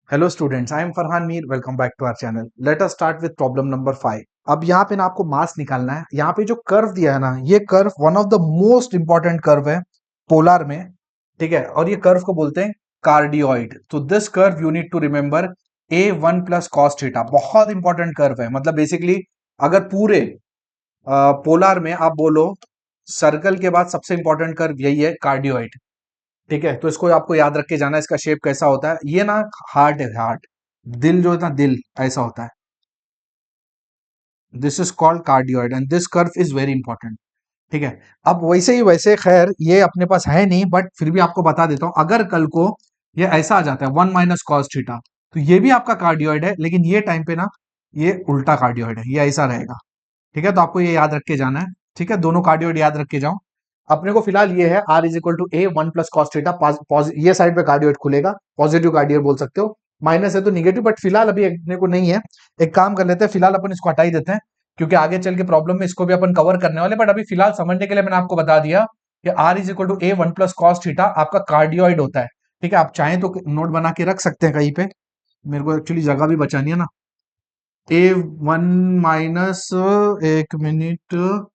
Hello students, I am Farhan Mir. Welcome back to our channel. Let us start with problem number 5। अब यहाँ पे ना आपको मास निकालना है। यहाँ पे जो कर्व दिया है ना, ये curve one of the most important curve है पोलर में। ठीक है, और ये कर्व को बोलते हैं कार्डियोइड। तो this curve you need to remember a1 plus cos theta. बहुत इंपॉर्टेंट कर्व है। मतलब बेसिकली अगर पूरे पोलर में आप बोलो सर्कल के बाद सबसे इंपॉर्टेंट कर्व यही है, कार्डियोइड। ठीक है, तो इसको आपको याद रख के जाना है। इसका शेप कैसा होता है, ये ना हार्ट है, हार्ट, दिल जो है ना, दिल ऐसा होता है। This is called cardioid and this curve is very important. ठीक है, अब वैसे ही वैसे खैर ये अपने पास है नहीं, बट फिर भी आपको बता देता हूं। अगर कल को ये ऐसा आ जाता है 1 माइनस कॉस थीटा, तो ये भी आपका कार्डियोइड है, लेकिन ये टाइम पे ना ये उल्टा कार्डियोइड है, ये ऐसा रहेगा। ठीक है, तो आपको ये याद रख के जाना है। ठीक है, दोनों कार्डियोइड याद रख के जाओ। अपने को फिलहाल ये है are is equal to A 1 plus cos theta. ये साइड पे कार्डियोइड खुलेगा, पॉजिटिव कार्डियोइड बोल सकते हो। माइनस है तो निगेटिव, बट फिलहाल अभी अपने को नहीं है। एक काम कर लेते हैं, फिलहाल अपन इसको हटा ही देते हैं, क्योंकि आगे चल के प्रॉब्लम में इसको भी अपन कवर करने वाले। बट अभी फिलहाल समझने के लिए मैंने आपको बता दिया कि R is equal to A 1 plus cos theta आपका कार्डियोइड होता है। ठीक है, आप चाहें तो नोट बना के रख सकते हैं कहीं पे। मेरे को एक्चुअली जगह भी बचानी है ना। a1 माइनस, एक मिनट,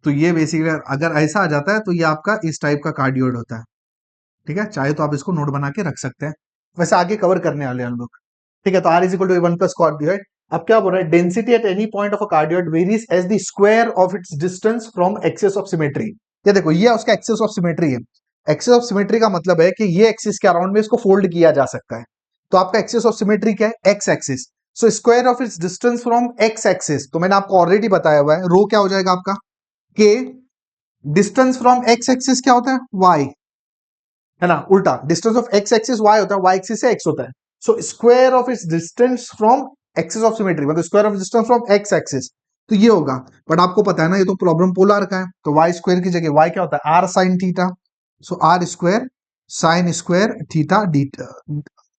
तो ये बेसिकली अगर ऐसा आ जाता है तो ये आपका इस टाइप का कार्डियोइड होता है। ठीक है, चाहे तो आप इसको नोट बना के रख सकते हैं। वैसे आगे कवर करने वाले हैं हम लोग। ठीक है, तो R is equal to one plus cardioid. अब क्या बोल रहा है, density at any point of a cardioid varies as the square of its distance from axis of symmetry. ये देखो, ये उसका एक्सिस ऑफ सिमेट्री है। एक्सिस ऑफ सिमेट्री का मतलब है कि ये एक्सिस के अराउंड में इसको फोल्ड किया जा सकता है। तो आपका एक्सिस ऑफ सिमेट्री क्या है, x axis. So square of its distance from X axis, तो मैंने आपको ऑलरेडी बताया हुआ है, रो क्या हो जाएगा आपका, के। डिस्टेंस फ्रॉम एक्स एक्सिस क्या होता है, वाई, है ना, उल्टा distance of X axis Y होता है, वाई एक्सिस से एक्स होता है। So square of its distance from axis of symmetry, मतलब square of distance from X axis, तो ये होगा। बट आपको पता है ना, ये तो प्रॉब्लम पोलर का है, तो वाई स्क्वायर की जगह वाई क्या होता है, R sine theta. So R square sine square theta D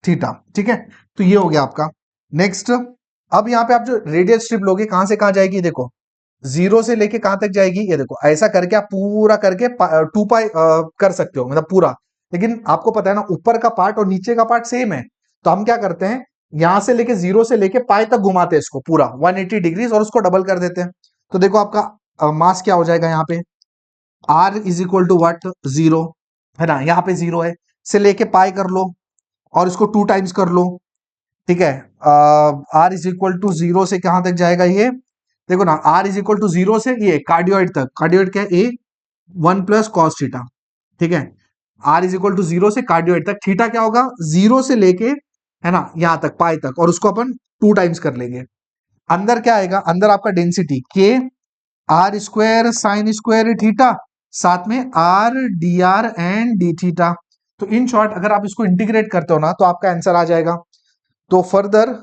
theta. ठीक है, तो ये हो गया आपका। नेक्स्ट, अब यहाँ पे आप जो रेडियल स्ट्रिप लोगे, कहां से कहां जाएगी, देखो जीरो से लेके कहां तक जाएगी, ये देखो ऐसा करके आप पूरा करके 2 पाई कर सकते हो, मतलब पूरा। लेकिन आपको पता है ना, ऊपर का पार्ट और नीचे का पार्ट सेम है। तो हम क्या करते हैं, यहां से लेके जीरो से लेके पाई तक घुमाते हैं इसको पूरा 180 डिग्रीज, और उसको डबल कर देते हैं। तो देखो आपका मास क्या हो जाएगा यहाँ पे, R is equal to what, zero, है ना, यहाँ पे जीरो है, से लेके पाई कर लो और इसको 2 टाइम्स कर लो। ठीक है, are is equal to zero से कहां तक जाएगा ये, देखो ना, r is equal to zero से ये कार्डियोइड तक, कार्डियोइड क्या है, ए 1 प्लस कॉस थीटा। ठीक है, are is equal to zero से कार्डियोइड तक, थीटा क्या होगा, जीरो से लेके, है ना, यहां तक पाई तक, और उसको अपन 2 टाइम्स कर लेंगे। अंदर क्या आएगा, अंदर आपका डेंसिटी के r square sine square theta, साथ में r d are and D theta. तो इन शॉर्ट अगर आप इसको इंटीग्रेट करते हो ना, तो आपका आंसर आ जाएगा। तो फर्दर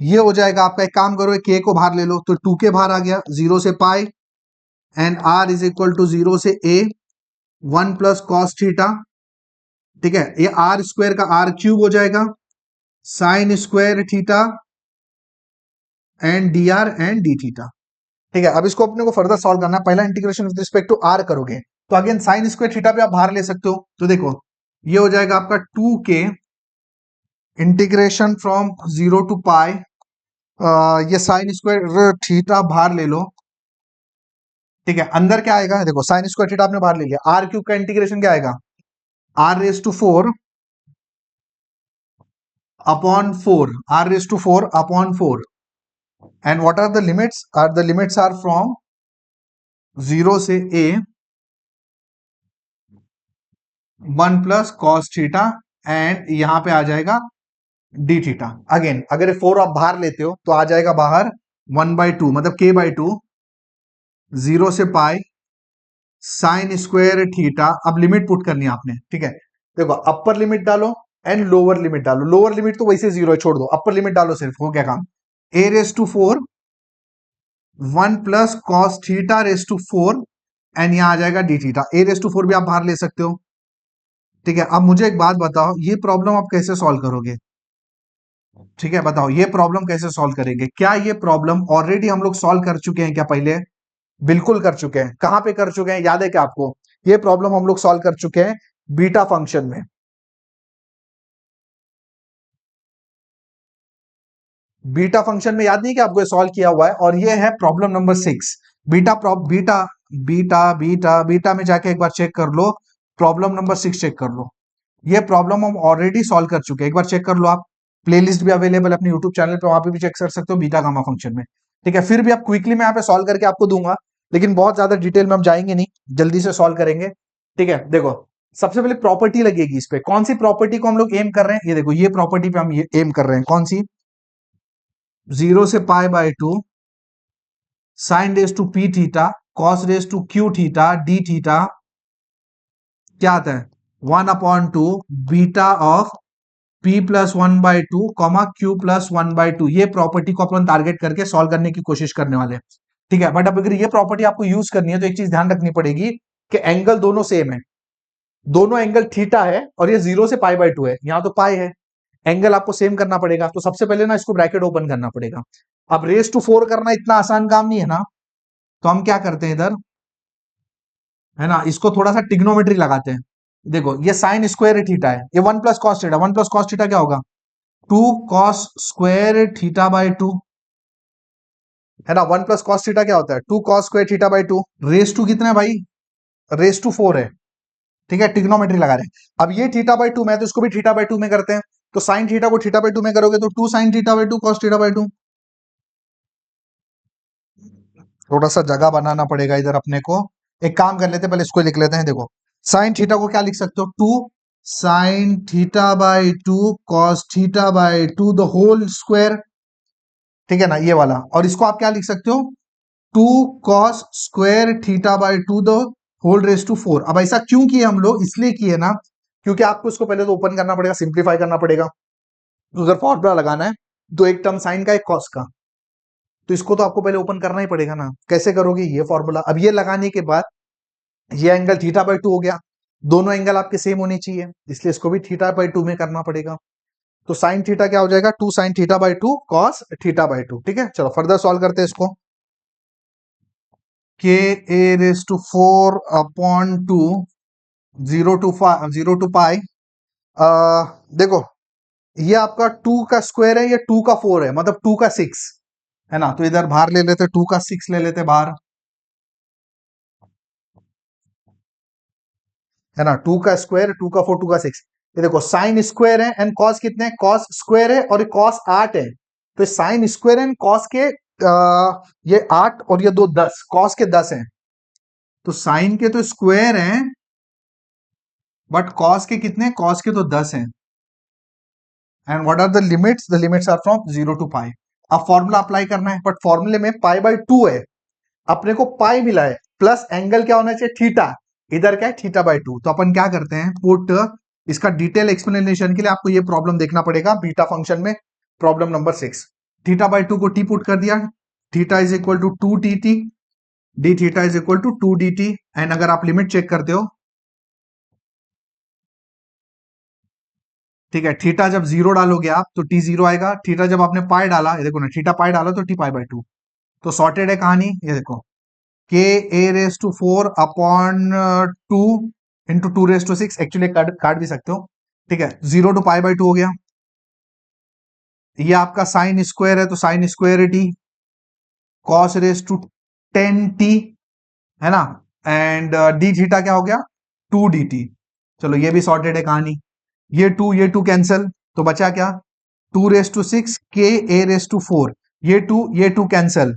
ये हो जाएगा आपका, एक काम करो, के को बाहर ले लो, तो 2 के बाहर आ गया, जीरो से pi, and R is equal to zero से ए 1 प्लस कॉस थीटा। ठीक है, ये आर स्क्वायर का आर क्यूब हो जाएगा, sine square theta and D are and D theta. ठीक है, अब इसको अपने को फर्दर सॉल्व करना है। पहला integration with respect to r करोगे, तो अगेन साइन स्क्वायर थीटा भी आप बाहर ले सकते हो। तो देखो, ये हो जाएगा आपका 2 के इंटीग्रेशन फ्रॉम जीरो टू पाई, ये साइन स्क्वायर थीटा बाहर ले लो। ठीक है, अंदर क्या आएगा, देखो साइन स्क्वायर थीटा आपने बाहर ले लिया, आर क्यूब का इंटीग्रेशन क्या आएगा, r raise to 4 upon 4, r raise to 4 upon 4। And what are the limits, r the limits are from zero से ए 1 प्लस कॉस थीटा, एंड यहां पे आ जाएगा डी थीटा। अगेन अगर 4 आप बाहर लेते हो तो आ जाएगा बाहर 1/2, मतलब के बाई टू, जीरो से पाई साइन स्क्वायर थीटा। अब लिमिट पुट करनी है आपने। ठीक है, देखो अपर लिमिट डालो एंड लोअर लिमिट डालो। लोअर लिमिट तो वैसे जीरो है, छोड़ दो, अपर लिमिट डालो सिर्फ, हो गया काम। A raise to 4 1 plus cos theta raise to 4, and यहां आ जाएगा d theta. A raise to 4 भी आप बाहर ले सकते हो। ठीक है, अब मुझे एक बात बताओ, ये प्रॉब्लम आप कैसे सॉल्व करोगे। ठीक है, बताओ ये प्रॉब्लम कैसे सॉल्व करेंगे? क्या ये प्रॉब्लम ऑलरेडी हम लोग सॉल्व कर चुके हैं क्या पहले? बिल्कुल कर चुके हैं। कहां पे कर चुके हैं, याद है क्या आपको? ये प्रॉब्लम हम लोग सॉल्व कर चुके हैं बीटा फंक्शन में। बीटा फंक्शन में याद नहीं कि आपको ये सॉल्व किया हुआ है, और ये है problem number 6। Beta beta beta beta में जाके एक बार चेक कर लो, प्रॉब्लम नंबर 6 चेक कर लो। ये प्रॉब्लम हम ऑलरेडी सॉल्व कर चुके हैं, एक बार चेक कर लो आप। प्लेलिस्ट भी अवेलेबल है अपने यूट्यूब चैनल पे, वहां पे भी चेक कर सकते हो बीटा गामा फंक्शन में। ठीक है, फिर भी आप क्विकली मैं यहाँ पे सॉल्व करके आपको दूंगा, लेकिन बहुत ज्यादा डिटेल में हम जाएंगे नहीं, जल्दी से सॉल्व करेंगे। ठीक है, देखो सबसे पहले प्रॉपर्टी लगेगी इस पे। कौन सी प्रॉपर्टी को हम लोग एम कर रहे हैं? ये देखो, ये प्रॉपर्टी पे हम ये एम कर रहे हैं। कौन सी? 0 से π/2 sine raise to p theta cos raise to q theta D theta क्या आता है? 1/2 beta of P+1/2 comma Q+1/2। ये प्रॉपर्टी को अपन टारगेट करके सॉल्व करने की कोशिश करने वाले हैं। ठीक है, बट अब अगर ये प्रॉपर्टी आपको यूज करनी है तो एक चीज ध्यान रखनी पड़ेगी कि एंगल दोनों सेम है। दोनों एंगल थीटा है, और ये 0 से π/2 है, यहां तो पाई है। एंगल आपको सेम करना पड़ेगा, तो सबसे पहले ना इसको ब्रैकेट ओपन करना पड़ेगा। अब रेस टू 4 करना इतना आसान काम नहीं है ना, तो हम क्या करते हैं इधर, है ना, इसको थोड़ा सा टिग्नोमेट्री लगाते हैं। देखो ये साइन स्क्वायर थीटा है, ये 1 + cos थीटा। 1 + cos थीटा क्या होगा? 2 cos² थीटा/2, है ना। 1 + cos थीटा क्या होता है? 2 cos² थीटा/2। रेस टू कितना है भाई? रेस टू 4 है। ठीक है, टिग्नोमेट्री लगा रहे हैं। अब ये थीटा/2 में है, तो इसको भी थीटा/2 में करते हैं। तो साइन थीटा को थीटा/2 में करोगे तो 2 sin θ/2 cos θ/2। थोड़ा सा जगह बनाना पड़ेगा इधर अपने को। एक काम कर लेते हैं, पहले इसको लिख लेते हैं। देखो साइन थीटा को क्या लिख सकते हो? 2 sin θ/2 cos θ/2 the whole square. ठीक है ना, ये वाला। और इसको आप क्या लिख सकते हो? 2 cos² θ/2 the whole raise to 4। अब ऐसा क्यों किए हम लोग? इसलिए किए ना, क्योंकि आपको इसको पहले तो ओपन करना पड़ेगा, सिंप्लीफाई करना पड़ेगा। तो अगर फॉर्मूला लगाना है तो एक टर्म साइन का, एक कॉस का, तो इसको तो आपको पहले ओपन करना ही पड़ेगा ना। कैसे करोगे ये फॉर्मूला? अब ये लगाने के बाद ये एंगल θ/2 हो गया। दोनों एंगल आपके सेम होने चाहिए, इसलिए इसको भी θ/2 में करना पड़ेगा। तो साइन थीटा क्या हो जाएगा? 2 sin θ/2 cos θ/2। ठीक है, चलो फर्दर सॉल्व करते हैं इसको। K⁴/2 0 to π। देखो ये आपका 2 का स्क्वायर है, ये 2 का 4 है, मतलब 2 का 6, है ना। तो इधर बाहर ले लेते, 2 का 6 ले लेते बाहर, है ना। 2 का स्क्वायर, 2 का 4, 2 का 6। ये देखो साइन स्क्वायर है एंड कॉस कितने? कॉस स्क्वायर है और ये कॉस 8 है। तो साइन स्क्वायर एंड कॉस के ये 8 और ये 2 10, कॉस के 10 हैं। तो साइन के तो स्क्वायर हैं, बट कॉस के कितने? कॉस के तो 10 हैं। And what are the limits? The limits are from 0 to π। अब फॉर्मूला अप्लाई करना है, बट फॉर्मूले में π/2 है, अपने को पाई मिला है, प्लस एंगल क्या होना चाहिए? थीटा। इधर क्या है? θ/2। तो अपन क्या करते हैं, पुट इसका डिटेल एक्सप्लेनेशन के लिए आपको ये प्रॉब्लम देखना पड़ेगा बीटा फंक्शन में, प्रॉब्लम नंबर 6। θ/2 को टी पुट कर दिया, theta is equal to 2dt, d theta is equal to 2dt। And अगर आप लिमिट चेक करते हो, ठीक है, थीटा जब 0 डालोगे आप तो टी 0 आएगा। थीटा जब आपने पाई डाला, ये देखो ना, थीटा पाई डाला तो टी π/2। तो सॉर्टेड है कहानी। ये देखो K⁴/2 इंटू 2⁶, एक्चुअली काट भी सकते हो। ठीक है, 0 to π/2 हो गया। ये आपका साइन स्क्वायर है, तो साइन स्क्वायर टी, cos⁻10t, है ना। एंड डी थीटा क्या हो गया? 2dt। चलो ये भी सॉर्टेड है कहानी। ये टू कैंसल, तो बचा क्या? 2⁶ K⁴, ये टू कैंसल,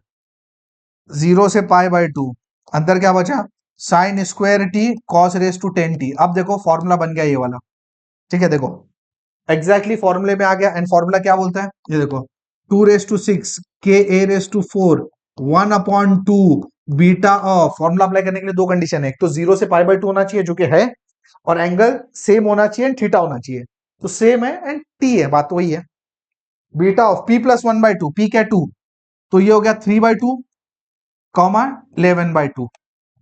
0 से π/2, अंदर क्या बचा? Sine square T cos⁻10t। अब देखो फॉर्मूला बन गया ये वाला। ठीक है, देखो एग्जैक्टली फॉर्मूले में आ गया। एंड फॉर्मूला क्या बोलता है? ये देखो 2⁶ K⁴ 1/2 beta of. Formula apply करने के लिए दो कंडीशन है, एक तो 0 से π/2 होना चाहिए जो कि है, और एंगल सेम होना चाहिए एंड थीटा होना चाहिए। तो सेम है एंड टी है, बात वही है। बीटा ऑफ P+1/2, P क्या? 2, तो ये हो गया 3/2 कॉमा 11/2।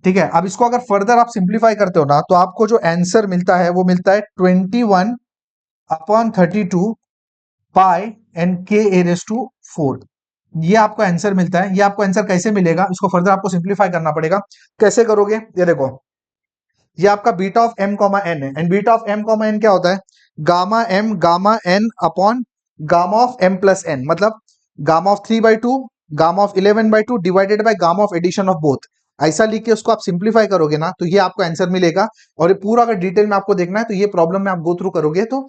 ठीक है, अब इसको अगर फर्दर आप सिंप्लीफाई करते हो ना, तो आपको जो आंसर मिलता है वो मिलता है 21/32 पाई एन के ए रेस टू 4, ये आपको आंसर मिलता है। ये आपको आंसर कैसे मिलेगा, इसको फर्दर आपको सिंप्लीफाई करना पड़ेगा। कैसे करोगे, ये देखो, ये आपका beta of m comma n है, and beta of m comma n क्या होता है, gamma m gamma n upon gamma of m plus n, मतलब gamma of 3/2 gamma of 11/2 divided by gamma of addition of both. ऐसा लिख के उसको आप सिंप्लीफाई करोगे ना, तो ये आपको आंसर मिलेगा। और ये पूरा अगर डिटेल में आपको देखना है तो ये प्रॉब्लम में आप गो थ्रू करोगे तो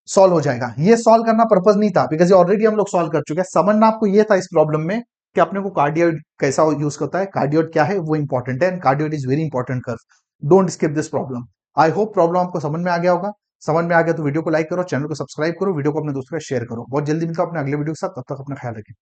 सॉल्व हो जाएगा। ये सॉल्व करना पर्पज नहीं था, बिकॉज ये ऑलरेडी हम लोग सॉल्व कर चुके हैं। समझना आपको ये था इस प्रॉब्लम में कि अपने को कार्डियोइड कैसा यूज करता है, कार्डियोइड क्या है वो इंपॉर्टेंट है, and cardioid is very important curve. Don't skip this problem. I hope problem आपको समझ में आ गया होगा। समझ में आ गया तो वीडियो को लाइक करो, चैनल को सब्सक्राइब करो, वीडियो को अपने दोस्तों के साथ शेयर करो। बहुत जल्दी मिलता हूं अपने अगले वीडियो के साथ, तब तक अपना ख्याल रखें।